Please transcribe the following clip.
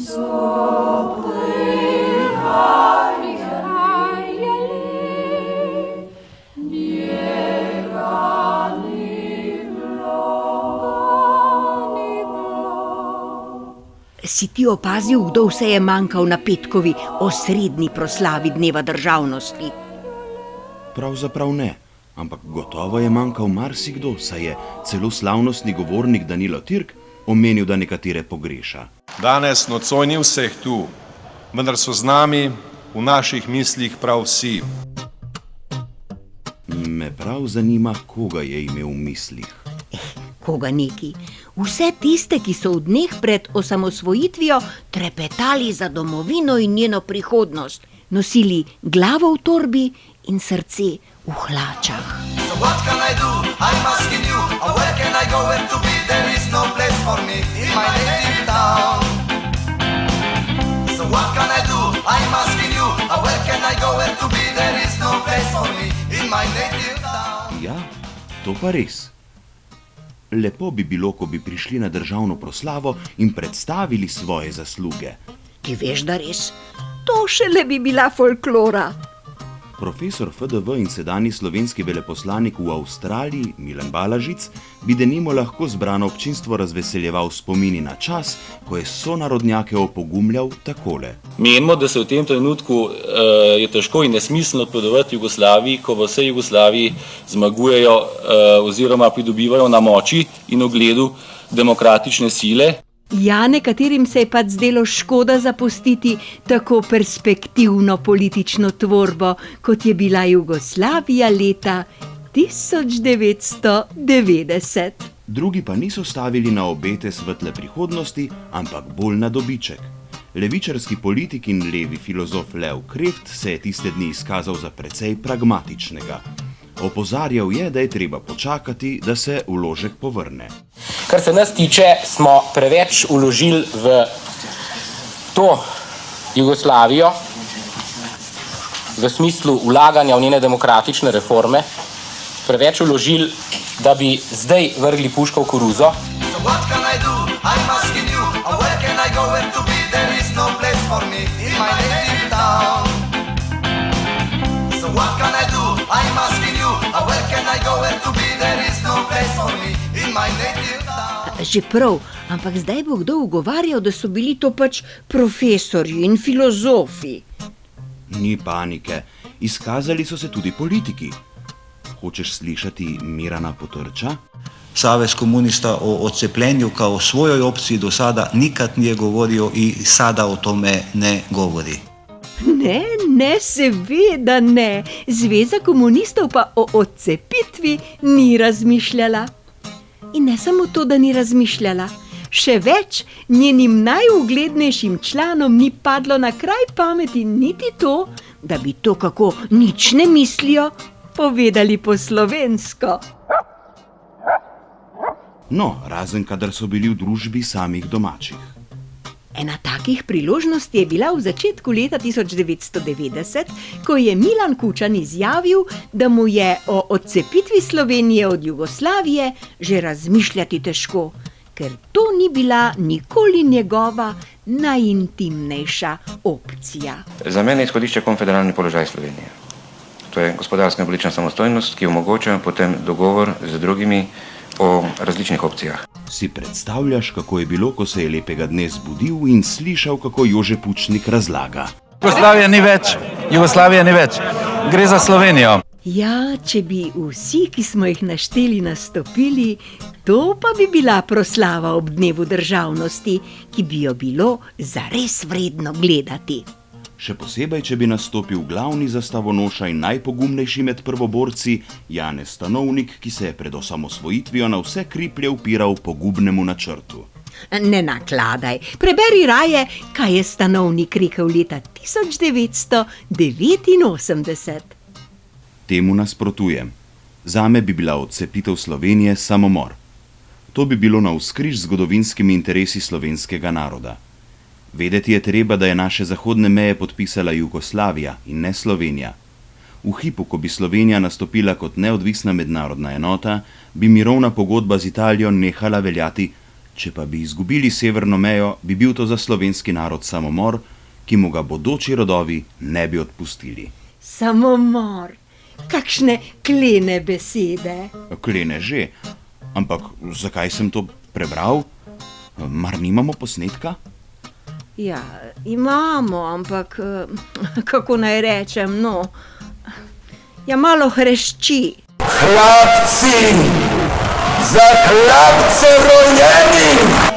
Si ti opazil, kdo vse je manjkal na petkovi osrednji proslavi Dneva državnosti? Pravzaprav ne, ampak gotovo je manjkal marsikdo, saj je celo slavnostni govornik Danilo Türk omenil, da nekatere pogreša. Danes nocoj ni vseh tu, vendar so z nami v naših mislih prav vsi. Me prav zanima, koga je imel v mislih. Koga neki? Vse tiste, ki so v dneh pred osamosvojitvijo trepetali za domovino in njeno prihodnost, nosili glavo v torbi in srce v hlačah. Ja, to pa res. Lepo bi bilo, ko bi prišli na državno proslavo in predstavili svoje zasluge. Ti veš, da res? To šele bi bila folklora. Profesor FDV in sedanji slovenski veleposlanik v Avstraliji, Milan Balažic, bi denimo lahko zbrano občinstvo razveseljeval spomini na čas, ko je sonarodnjake opogumljal takole. Menimo, da se v tem trenutku je težko in nesmiselno odpovedovati Jugoslaviji, ko v vsej Jugoslaviji zmagujejo oziroma pridobivajo na moči in ugledu demokratične sile. Ja, nekaterim se je pač zdelo škoda zapustiti tako perspektivno politično tvorbo, kot je bila Jugoslavija leta 1990. Drugi pa niso stavili na obete svetle prihodnosti, ampak bolj na dobiček. Levičarski politik in levi filozof Lev Kreft se je tiste dni izkazal za precej pragmatičnega. Opozarjal je, da je treba počakati, da se vložek povrne. Kar se nas tiče, smo preveč vložili v to Jugoslavijo, v smislu vlaganja v njene demokratične reforme, preveč vložili, da bi zdaj vrgli puško v koruzo. Že prav, ampak zdaj bo kdo ugovarjal, da so bili to pač profesorji in filozofi. Ni panike, izkazali so se tudi politiki. Hočeš slišati Mirana Potrča? Savez komunista o odcepljenju kao svojoj opciji do sada nikad nije govorio i sada o tome ne govori. Ne, seveda ne. Zveza komunistov pa o odcepitvi ni razmišljala. In ne samo to, da ni razmišljala. Še več, njenim najuglednejšim članom ni padlo na kraj pameti niti to, da bi to, kako nič ne mislijo, povedali po slovensko. No, razen kadar so bili v družbi samih domačih. Ena takih priložnosti je bila v začetku leta 1990, ko je Milan Kučan izjavil, da mu je o odcepitvi Slovenije od Jugoslavije že razmišljati težko, ker to ni bila nikoli njegova najintimnejša opcija. Za mene je izhodišče konfederalni položaj Slovenije. To je gospodarska in politična samostojnost, ki omogoča potem dogovor z drugimi o različnih opcijah. Si predstavljaš, kako je bilo, ko se je lepega dne zbudil in slišal, kako Jože Pučnik razlaga? Jugoslavija ni več. Gre za Slovenijo. Ja, če bi vsi, ki smo jih našteli, nastopili, to pa bi bila proslava ob Dnevu državnosti, ki bi jo bilo zares vredno gledati. Še posebej, če bi nastopil glavni zastavonoša in najpogumnejši med prvoborci, Janez Stanovnik, ki se je pred osamosvojitvijo na vse kriplje upiral pogubnemu načrtu. Ne nakladaj, preberi raje, kaj je Stanovnik rekel leta 1989. Temu nasprotujem. Zame bi bila odcepitev Slovenije samomor. To bi bilo navzkriž z zgodovinskimi interesi slovenskega naroda. Vedeti je treba, da je naše zahodne meje podpisala Jugoslavija in ne Slovenija. V hipu, ko bi Slovenija nastopila kot neodvisna mednarodna enota, bi mirovna pogodba z Italijo nehala veljati Če pa bi izgubili severno mejo, bi bil to za slovenski narod samomor, ki mu ga bodoči rodovi ne bi odpustili. Samomor, kakšne klene besede. Klene že, ampak zakaj sem to prebral? Mar nimamo posnetka? Ja, imamo, ampak kako naj rečem, no, ja malo hrešči. Hlapci, za hlapce rojeni!